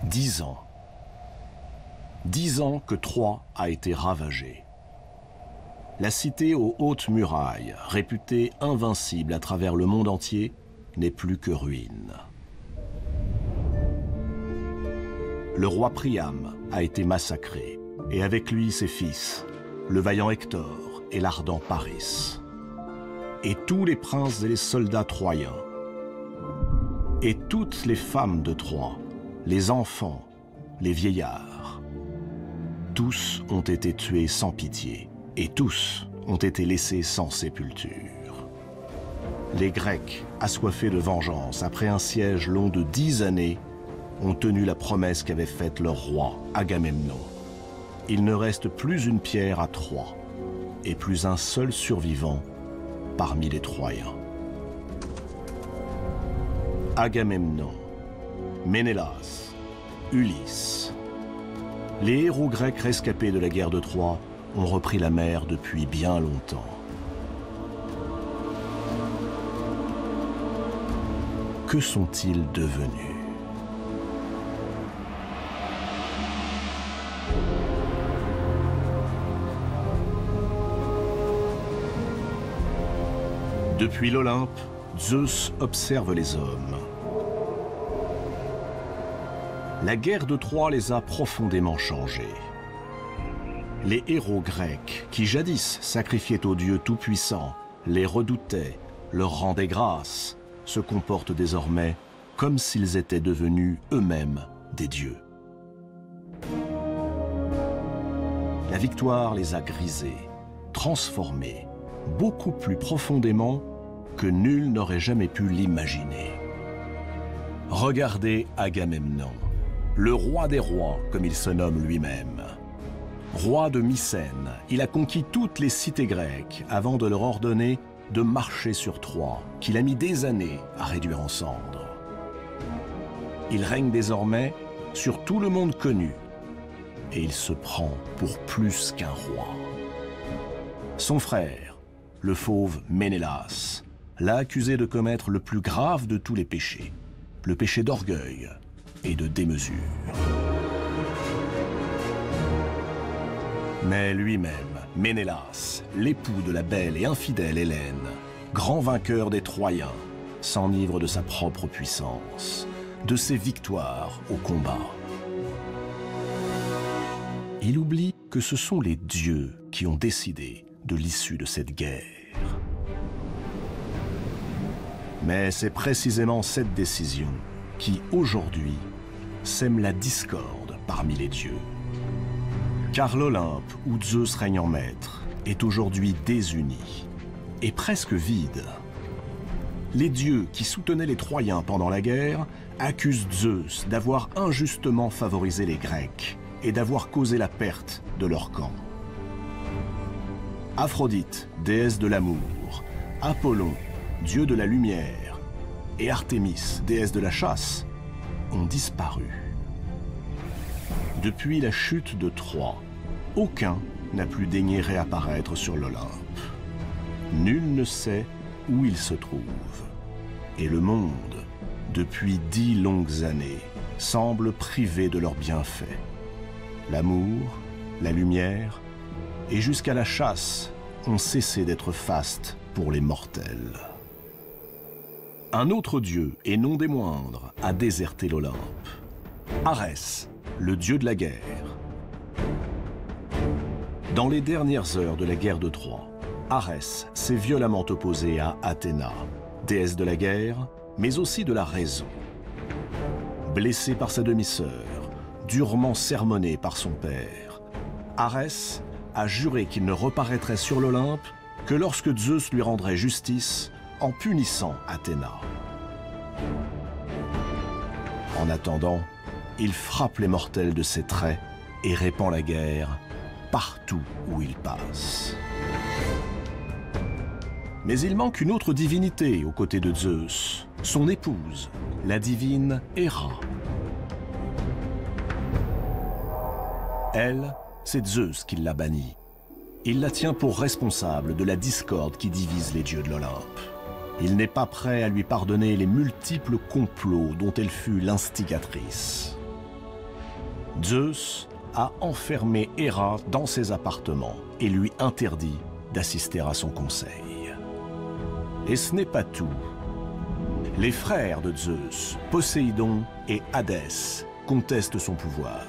10 ans. 10 ans que Troie a été ravagée. La cité aux hautes murailles, réputée invincible à travers le monde entier, n'est plus que ruine. Le roi Priam a été massacré, et avec lui ses fils, le vaillant Hector et l'ardent Paris, et tous les princes et les soldats troyens, et toutes les femmes de Troie, les enfants, les vieillards. Tous ont été tués sans pitié, et tous ont été laissés sans sépulture. Les Grecs, assoiffés de vengeance après un siège long de 10 années, ont tenu la promesse qu'avait faite leur roi, Agamemnon. Il ne reste plus une pierre à Troie, et plus un seul survivant parmi les Troyens. Agamemnon, Ménélas, Ulysse. Les héros grecs rescapés de la guerre de Troie ont repris la mer depuis bien longtemps. Que sont-ils devenus ? Depuis l'Olympe, Zeus observe les hommes. La guerre de Troie les a profondément changés. Les héros grecs, qui jadis sacrifiaient aux dieux tout-puissants, les redoutaient, leur rendaient grâce, se comportent désormais comme s'ils étaient devenus eux-mêmes des dieux. La victoire les a grisés, transformés, beaucoup plus profondément que nul n'aurait jamais pu l'imaginer. Regardez Agamemnon, le roi des rois, comme il se nomme lui-même. Roi de Mycène, il a conquis toutes les cités grecques avant de leur ordonner de marcher sur Troie, qu'il a mis des années à réduire en cendres. Il règne désormais sur tout le monde connu, et il se prend pour plus qu'un roi. Son frère, le fauve Ménélas, l'a accusé de commettre le plus grave de tous les péchés, le péché d'orgueil et de démesure. Mais lui-même, Ménélas, l'époux de la belle et infidèle Hélène, grand vainqueur des Troyens, s'enivre de sa propre puissance, de ses victoires au combat. Il oublie que ce sont les dieux qui ont décidé de l'issue de cette guerre. Mais c'est précisément cette décision qui, aujourd'hui, sème la discorde parmi les dieux. Car l'Olympe, où Zeus règne en maître, est aujourd'hui désuni et presque vide. Les dieux qui soutenaient les Troyens pendant la guerre accusent Zeus d'avoir injustement favorisé les Grecs et d'avoir causé la perte de leur camp. Aphrodite, déesse de l'amour, Apollon, dieu de la lumière, et Artémis, déesse de la chasse, ont disparu. Depuis la chute de Troie, aucun n'a plus daigné réapparaître sur l'Olympe. Nul ne sait où il se trouve. Et le monde, depuis 10 longues années, semble privé de leurs bienfaits. L'amour, la lumière, et jusqu'à la chasse ont cessé d'être fastes pour les mortels. Un autre dieu, et non des moindres, a déserté l'Olympe. Arès, le dieu de la guerre. Dans les dernières heures de la guerre de Troie, Arès s'est violemment opposé à Athéna, déesse de la guerre, mais aussi de la raison. Blessé par sa demi-sœur, durement sermonné par son père, Arès a juré qu'il ne reparaîtrait sur l'Olympe que lorsque Zeus lui rendrait justice en punissant Athéna. En attendant, il frappe les mortels de ses traits et répand la guerre partout où il passe. Mais il manque une autre divinité aux côtés de Zeus, son épouse, la divine Héra. Elle, c'est Zeus qui l'a bannie. Il la tient pour responsable de la discorde qui divise les dieux de l'Olympe. Il n'est pas prêt à lui pardonner les multiples complots dont elle fut l'instigatrice. Zeus a enfermé Héra dans ses appartements et lui interdit d'assister à son conseil. Et ce n'est pas tout. Les frères de Zeus, Poséidon et Hadès, contestent son pouvoir.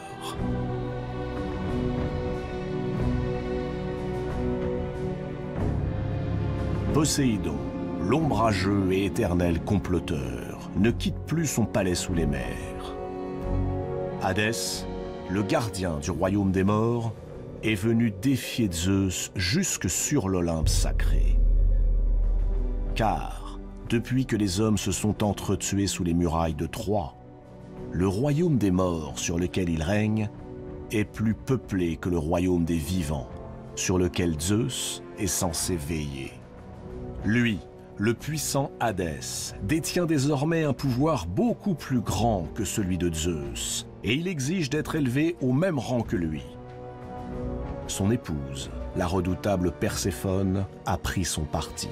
Poséidon, l'ombrageux et éternel comploteur, ne quitte plus son palais sous les mers. Hadès, le gardien du royaume des morts, est venu défier Zeus jusque sur l'Olympe sacré. Car, depuis que les hommes se sont entretués sous les murailles de Troie, le royaume des morts sur lequel il règne est plus peuplé que le royaume des vivants, sur lequel Zeus est censé veiller. Lui, le puissant Hadès, détient désormais un pouvoir beaucoup plus grand que celui de Zeus, et il exige d'être élevé au même rang que lui. Son épouse, la redoutable Perséphone, a pris son parti.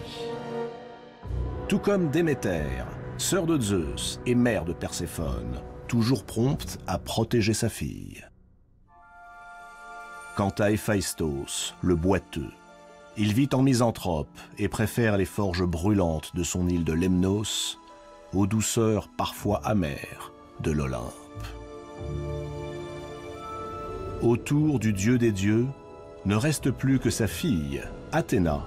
Tout comme Déméter, sœur de Zeus et mère de Perséphone, toujours prompte à protéger sa fille. Quant à Héphaïstos, le boiteux, il vit en misanthrope et préfère les forges brûlantes de son île de Lemnos aux douceurs parfois amères de l'Olympe. Autour du dieu des dieux ne reste plus que sa fille, Athéna,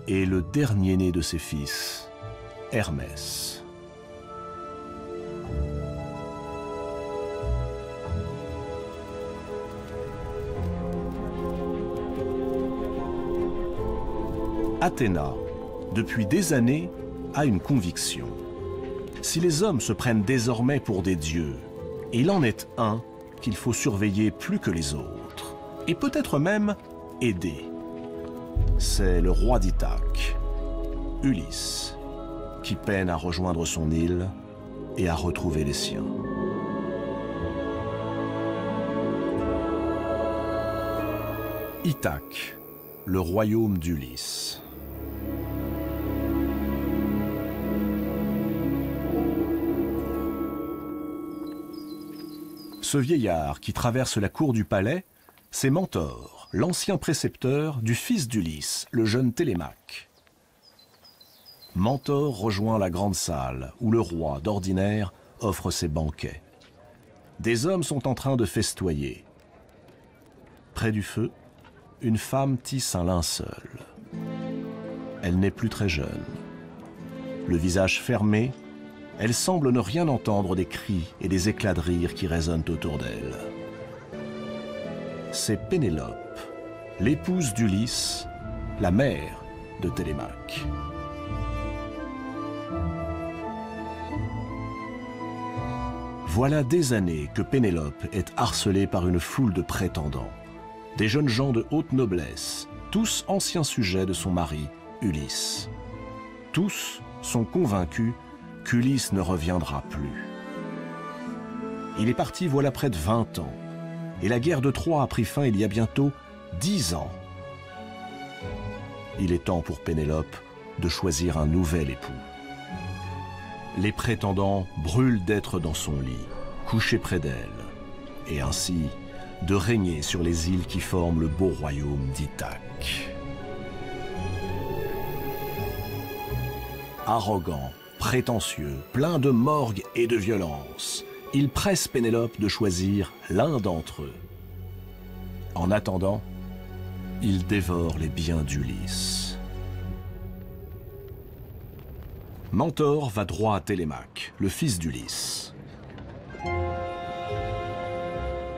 et le dernier-né de ses fils, Hermès. Athéna, depuis des années, a une conviction. Si les hommes se prennent désormais pour des dieux, il en est un qu'il faut surveiller plus que les autres, et peut-être même aider. C'est le roi d'Ithaque, Ulysse, qui peine à rejoindre son île et à retrouver les siens. Ithaque, le royaume d'Ulysse. Ce vieillard qui traverse la cour du palais, c'est Mentor, l'ancien précepteur du fils d'Ulysse, le jeune Télémaque. Mentor rejoint la grande salle où le roi, d'ordinaire, offre ses banquets. Des hommes sont en train de festoyer. Près du feu, une femme tisse un linceul. Elle n'est plus très jeune. Le visage fermé, elle semble ne rien entendre des cris et des éclats de rire qui résonnent autour d'elle. C'est Pénélope, l'épouse d'Ulysse, la mère de Télémaque. Voilà des années que Pénélope est harcelée par une foule de prétendants, des jeunes gens de haute noblesse, tous anciens sujets de son mari, Ulysse. Tous sont convaincus qu'Ulysse ne reviendra plus. Il est parti voilà près de 20 ans, et la guerre de Troie a pris fin il y a bientôt 10 ans. Il est temps pour Pénélope de choisir un nouvel époux. Les prétendants brûlent d'être dans son lit, couchés près d'elle, et ainsi de régner sur les îles qui forment le beau royaume d'Ithaque. Arrogant, prétentieux, plein de morgue et de violence, il presse Pénélope de choisir l'un d'entre eux. En attendant, il dévore les biens d'Ulysse. Mentor va droit à Télémaque, le fils d'Ulysse.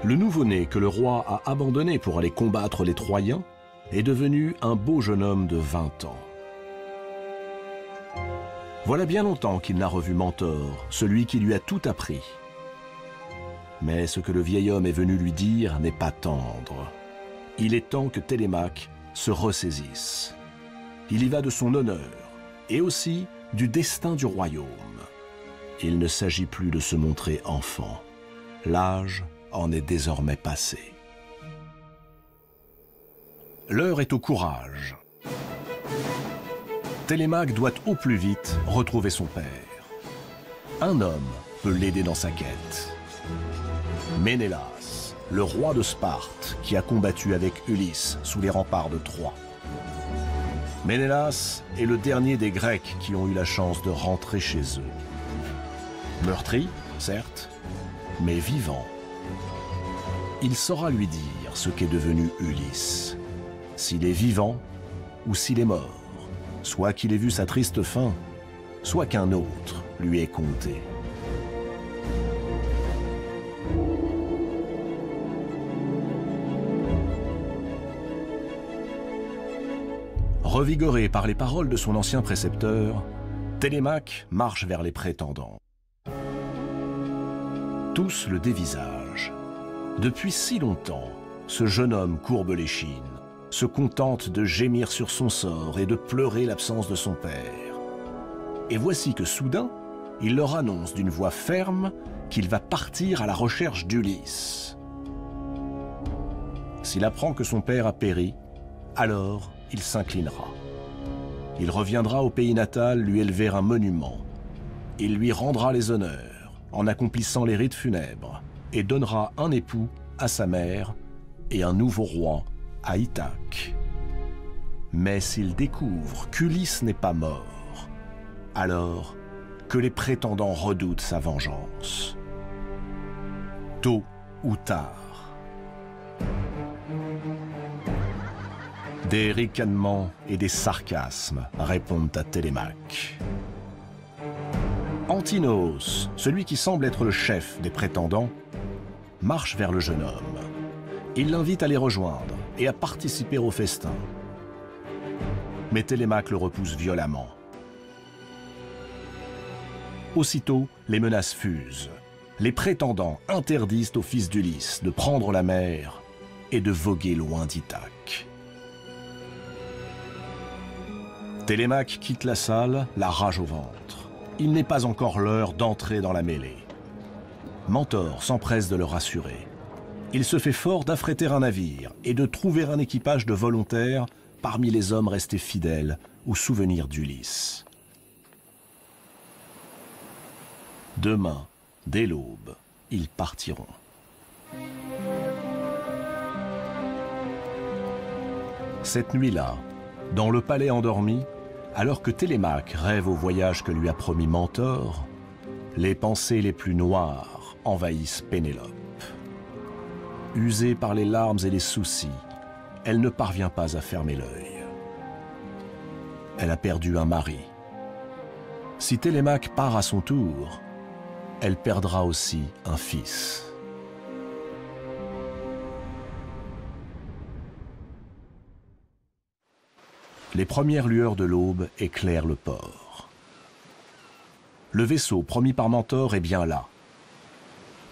Le nouveau-né que le roi a abandonné pour aller combattre les Troyens est devenu un beau jeune homme de 20 ans. Voilà bien longtemps qu'il n'a revu Mentor, celui qui lui a tout appris. Mais ce que le vieil homme est venu lui dire n'est pas tendre. Il est temps que Télémaque se ressaisisse. Il y va de son honneur et aussi du destin du royaume. Il ne s'agit plus de se montrer enfant. L'âge en est désormais passé. L'heure est au courage. Télémaque doit au plus vite retrouver son père. Un homme peut l'aider dans sa quête. Ménélas, le roi de Sparte, qui a combattu avec Ulysse sous les remparts de Troie. Ménélas est le dernier des Grecs qui ont eu la chance de rentrer chez eux. Meurtri, certes, mais vivant. Il saura lui dire ce qu'est devenu Ulysse, s'il est vivant ou s'il est mort, soit qu'il ait vu sa triste fin, soit qu'un autre lui ait conté. Revigoré par les paroles de son ancien précepteur, Télémaque marche vers les prétendants. Tous le dévisagent. Depuis si longtemps, ce jeune homme courbe l'échine, se contente de gémir sur son sort et de pleurer l'absence de son père. Et voici que soudain, il leur annonce d'une voix ferme qu'il va partir à la recherche d'Ulysse. S'il apprend que son père a péri, alors il s'inclinera. Il reviendra au pays natal lui élever un monument. Il lui rendra les honneurs en accomplissant les rites funèbres et donnera un époux à sa mère et un nouveau roi à Ithaque. Mais s'il découvre qu'Ulysse n'est pas mort, alors que les prétendants redoutent sa vengeance. Tôt ou tard. Des ricanements et des sarcasmes répondent à Télémaque. Antinos, celui qui semble être le chef des prétendants, marche vers le jeune homme. Il l'invite à les rejoindre et à participer au festin. Mais Télémaque le repousse violemment. Aussitôt, les menaces fusent. Les prétendants interdisent au fils d'Ulysse de prendre la mer et de voguer loin d'Ithaque. Télémaque quitte la salle, la rage au ventre. Il n'est pas encore l'heure d'entrer dans la mêlée. Mentor s'empresse de le rassurer. Il se fait fort d'affréter un navire et de trouver un équipage de volontaires parmi les hommes restés fidèles au souvenir d'Ulysse. Demain, dès l'aube, ils partiront. Cette nuit-là, dans le palais endormi, alors que Télémaque rêve au voyage que lui a promis Mentor, les pensées les plus noires envahissent Pénélope. Usée par les larmes et les soucis, elle ne parvient pas à fermer l'œil. Elle a perdu un mari. Si Télémaque part à son tour, elle perdra aussi un fils. Les premières lueurs de l'aube éclairent le port. Le vaisseau promis par Mentor est bien là.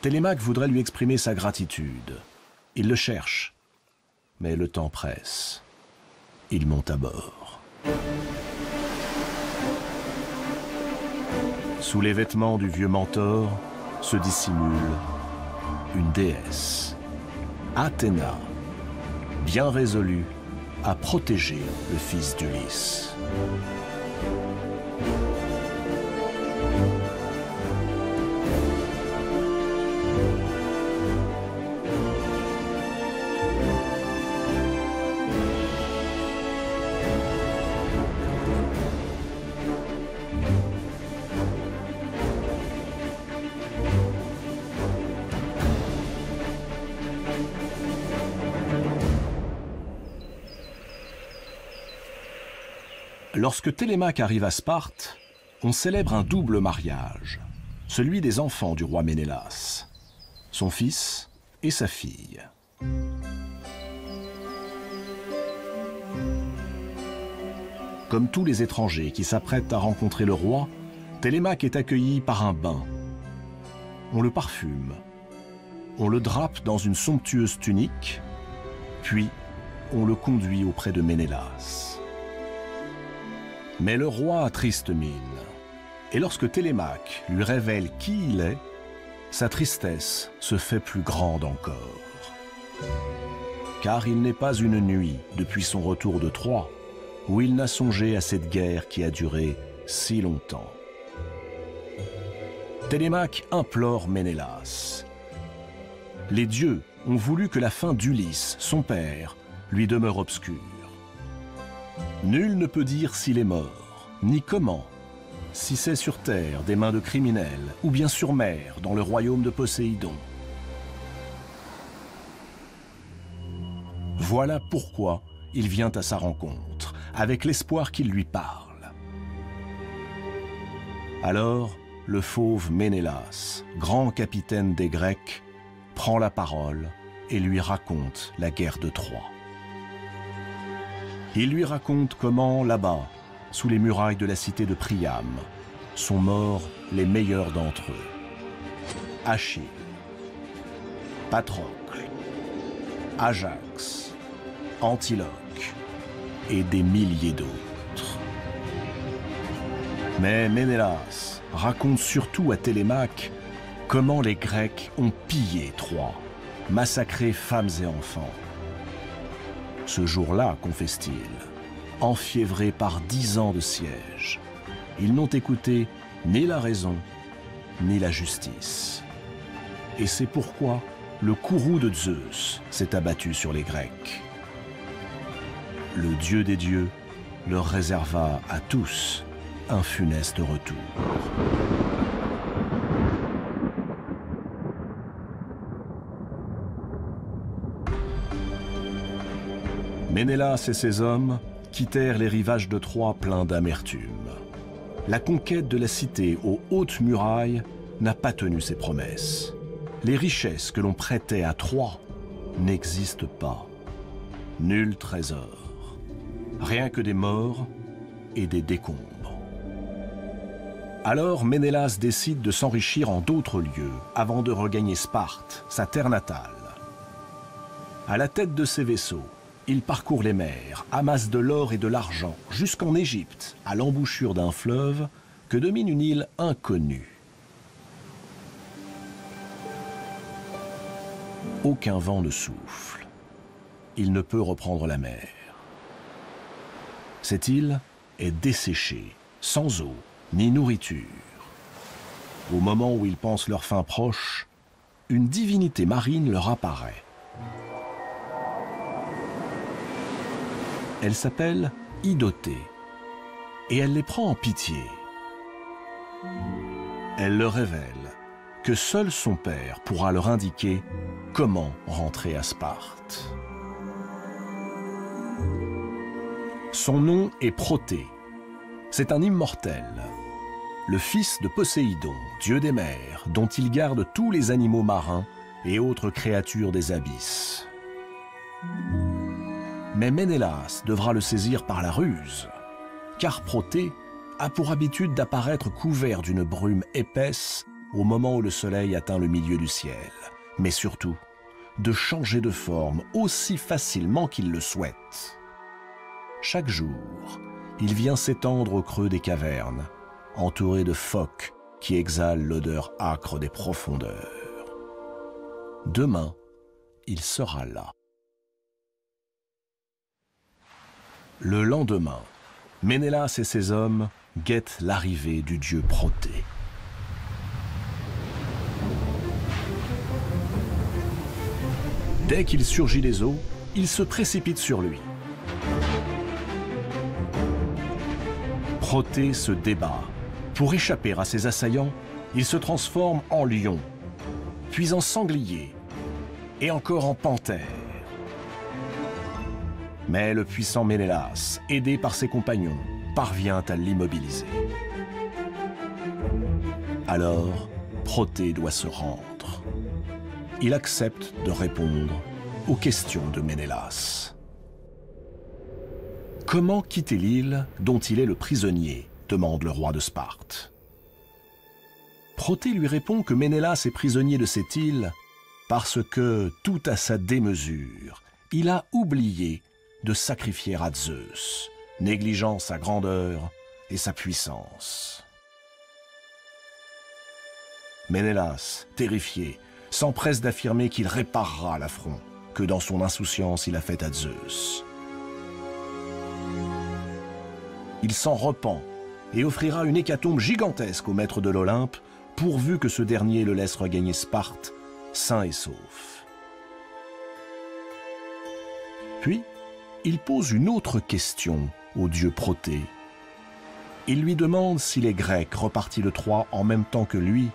Télémaque voudrait lui exprimer sa gratitude. Il le cherche, mais le temps presse. Il monte à bord. Sous les vêtements du vieux Mentor se dissimule une déesse, Athéna, bien résolue à protéger le fils d'Ulysse. Lorsque Télémaque arrive à Sparte, on célèbre un double mariage, celui des enfants du roi Ménélas, son fils et sa fille. Comme tous les étrangers qui s'apprêtent à rencontrer le roi, Télémaque est accueilli par un bain. On le parfume, on le drape dans une somptueuse tunique, puis on le conduit auprès de Ménélas. Mais le roi a triste mine, et lorsque Télémaque lui révèle qui il est, sa tristesse se fait plus grande encore. Car il n'est pas une nuit depuis son retour de Troie où il n'a songé à cette guerre qui a duré si longtemps. Télémaque implore Ménélas. les dieux ont voulu que la fin d'Ulysse, son père, lui demeure obscure. Nul ne peut dire s'il est mort, ni comment, si c'est sur terre des mains de criminels, ou bien sur mer, dans le royaume de Poséidon. Voilà pourquoi il vient à sa rencontre, avec l'espoir qu'il lui parle. Alors, le fauve Ménélas, grand capitaine des Grecs, prend la parole et lui raconte la guerre de Troie. Il lui raconte comment, là-bas, sous les murailles de la cité de Priam, sont morts les meilleurs d'entre eux. Achille, Patrocle, Ajax, Antiloque et des milliers d'autres. Mais Ménélas raconte surtout à Télémaque comment les Grecs ont pillé Troie, massacré femmes et enfants. Ce jour-là, confesse-t-il, enfiévrés par 10 ans de siège, ils n'ont écouté ni la raison, ni la justice. Et c'est pourquoi le courroux de Zeus s'est abattu sur les Grecs. Le dieu des dieux leur réserva à tous un funeste retour. Ménélas et ses hommes quittèrent les rivages de Troie pleins d'amertume. La conquête de la cité aux hautes murailles n'a pas tenu ses promesses. Les richesses que l'on prêtait à Troie n'existent pas. Nul trésor. Rien que des morts et des décombres. Alors Ménélas décide de s'enrichir en d'autres lieux avant de regagner Sparte, sa terre natale. À la tête de ses vaisseaux, il parcourt les mers, amasse de l'or et de l'argent jusqu'en Égypte, à l'embouchure d'un fleuve que domine une île inconnue. Aucun vent ne souffle. Il ne peut reprendre la mer. Cette île est desséchée, sans eau ni nourriture. Au moment où ils pensent leur fin proche, une divinité marine leur apparaît. Elle s'appelle Idotée, et elle les prend en pitié. Elle leur révèle que seul son père pourra leur indiquer comment rentrer à Sparte. Son nom est Protée. C'est un immortel, le fils de Poséidon, dieu des mers, dont il garde tous les animaux marins et autres créatures des abysses. Mais Ménélas devra le saisir par la ruse, car Protée a pour habitude d'apparaître couvert d'une brume épaisse au moment où le soleil atteint le milieu du ciel, mais surtout de changer de forme aussi facilement qu'il le souhaite. Chaque jour, il vient s'étendre au creux des cavernes, entouré de phoques qui exhalent l'odeur âcre des profondeurs. Demain, il sera là. Le lendemain, Ménélas et ses hommes guettent l'arrivée du dieu Protée. Dès qu'il surgit des eaux, ils se précipitent sur lui. Protée se débat. Pour échapper à ses assaillants, il se transforme en lion, puis en sanglier, et encore en panthère. Mais le puissant Ménélas, aidé par ses compagnons, parvient à l'immobiliser. Alors, Protée doit se rendre. Il accepte de répondre aux questions de Ménélas. Comment quitter l'île dont il est le prisonnier, demande le roi de Sparte. Protée lui répond que Ménélas est prisonnier de cette île parce que, tout à sa démesure, il a oublié de sacrifier à Zeus, négligeant sa grandeur et sa puissance. Ménélas, terrifié, s'empresse d'affirmer qu'il réparera l'affront que dans son insouciance il a fait à Zeus. Il s'en repent et offrira une hécatombe gigantesque au maître de l'Olympe, pourvu que ce dernier le laisse regagner Sparte, sain et sauf. Puis, il pose une autre question au dieu Protée. Il lui demande si les Grecs repartis de Troie en même temps que lui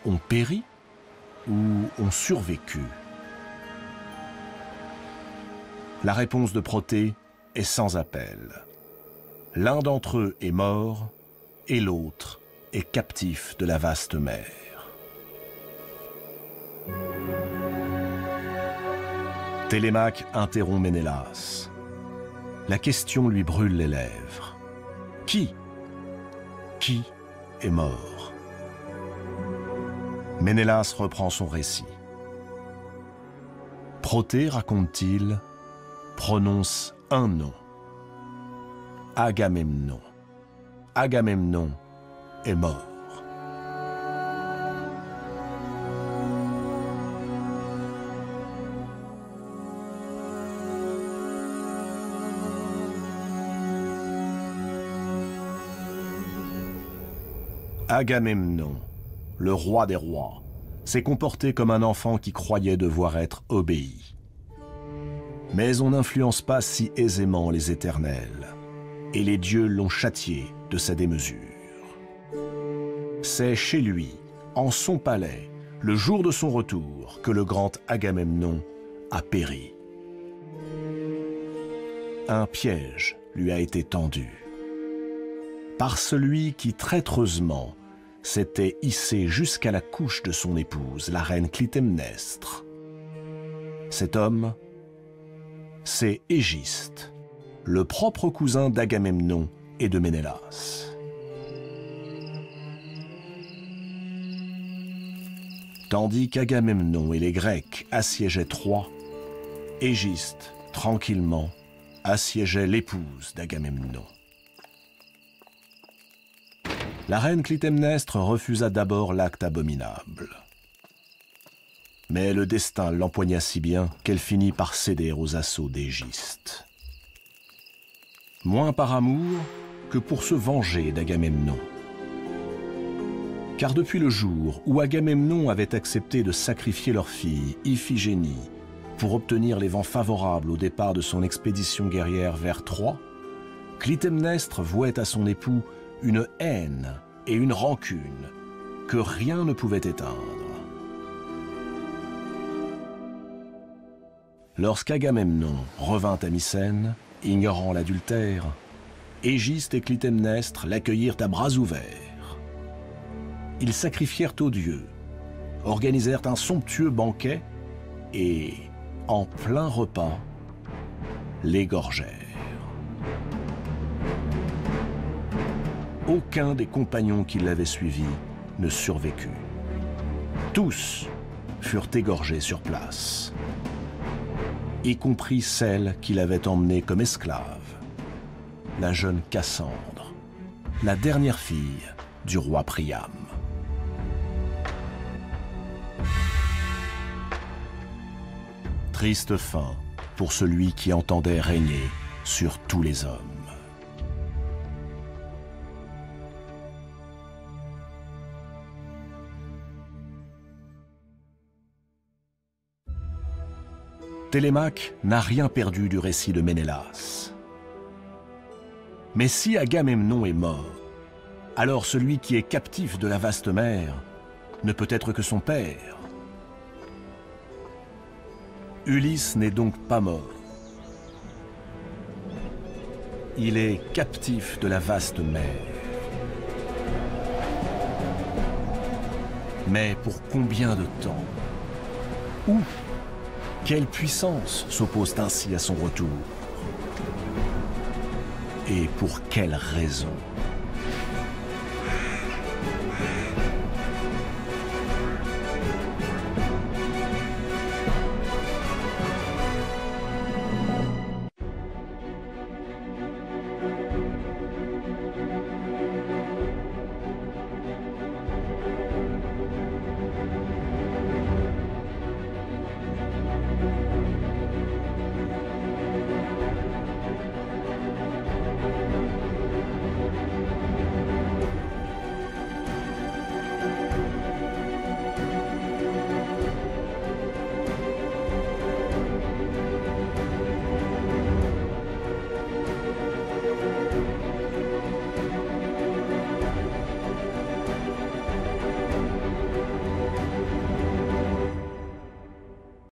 ont péri ou ont survécu. La réponse de Protée est sans appel. L'un d'entre eux est mort et l'autre est captif de la vaste mer. Télémaque interrompt Ménélas. La question lui brûle les lèvres. Qui est mort? Ménélas reprend son récit. Protée, raconte-t-il, prononce un nom. Agamemnon. Agamemnon est mort. Agamemnon, le roi des rois, s'est comporté comme un enfant qui croyait devoir être obéi. Mais on n'influence pas si aisément les éternels, et les dieux l'ont châtié de sa démesure. C'est chez lui, en son palais, le jour de son retour, que le grand Agamemnon a péri. Un piège lui a été tendu par celui qui traîtreusement s'était hissé jusqu'à la couche de son épouse, la reine Clytemnestre. Cet homme, c'est Égiste, le propre cousin d'Agamemnon et de Ménélas. Tandis qu'Agamemnon et les Grecs assiégeaient Troie, Égiste, tranquillement, assiégeait l'épouse d'Agamemnon. La reine Clytemnestre refusa d'abord l'acte abominable. Mais le destin l'empoigna si bien qu'elle finit par céder aux assauts d'Égiste. Moins par amour que pour se venger d'Agamemnon. Car depuis le jour où Agamemnon avait accepté de sacrifier leur fille, Iphigénie, pour obtenir les vents favorables au départ de son expédition guerrière vers Troie, Clytemnestre vouait à son époux une haine et une rancune que rien ne pouvait éteindre. Lorsqu'Agamemnon revint à Mycène, ignorant l'adultère, Égiste et Clytemnestre l'accueillirent à bras ouverts. Ils sacrifièrent aux dieux, organisèrent un somptueux banquet et, en plein repas, l'égorgèrent. Aucun des compagnons qui l'avaient suivi ne survécut. Tous furent égorgés sur place, y compris celle qu'il avait emmenée comme esclave, la jeune Cassandre, la dernière fille du roi Priam. Triste fin pour celui qui entendait régner sur tous les hommes. Télémaque n'a rien perdu du récit de Ménélas. Mais si Agamemnon est mort, alors celui qui est captif de la vaste mer ne peut être que son père. Ulysse n'est donc pas mort. Il est captif de la vaste mer. Mais pour combien de temps? Où? Quelle puissance s'oppose ainsi à son retour? Et pour quelle raison?